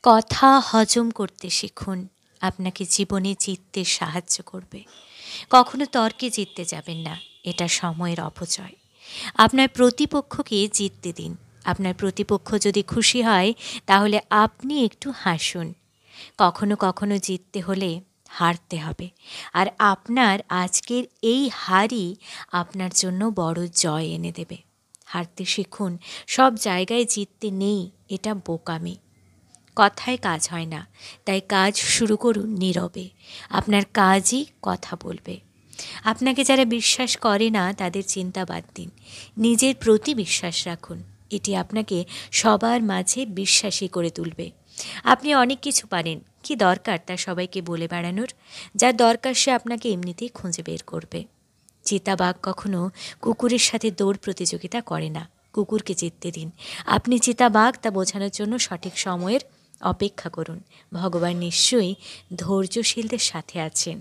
কথা হজম করতে শিখুন, আপনাকে জীবনে জিততে সাহায্য করবে। কখনো তর্কে জিততে যাবেন না, এটা সময়ের অপচয়। আপনার প্রতিপক্ষকে জিততে দিন। আপনার প্রতিপক্ষ যদি খুশি হয় তাহলে আপনি একটু হাসুন। কখনো কখনো জিততে হলে হারতে হবে, আর আপনার আজকের এই হারই আপনার জন্য বড় জয় এনে দেবে। হারতে শিখুন, সব জায়গায় জিততে নেই, এটা বোকামি। কথায় কাজ হয় না, তাই কাজ শুরু করুন নীরবে। আপনার কাজই কথা বলবে। আপনাকে যারা বিশ্বাস করে না তাদের চিন্তা বাদ দিন, নিজের প্রতি বিশ্বাস রাখুন। এটি আপনাকে সবার মাঝে বিশ্বাসী করে তুলবে। আপনি অনেক কিছু পারেন, কি দরকার তা সবাইকে বলে বেড়ানোর? যার দরকার সে আপনাকে এমনিতেই খুঁজে বের করবে। চিতাবাঘ কখনো কুকুরের সাথে দৌড় প্রতিযোগিতা করে না, কুকুরকে জিততে দিন। আপনি চিতাবাঘ তা বোঝানোর জন্য সঠিক সময়ের অপেক্ষা করুন। ভগবান নিশ্চয়ই ধৈর্যশীলদের সাথে আছেন।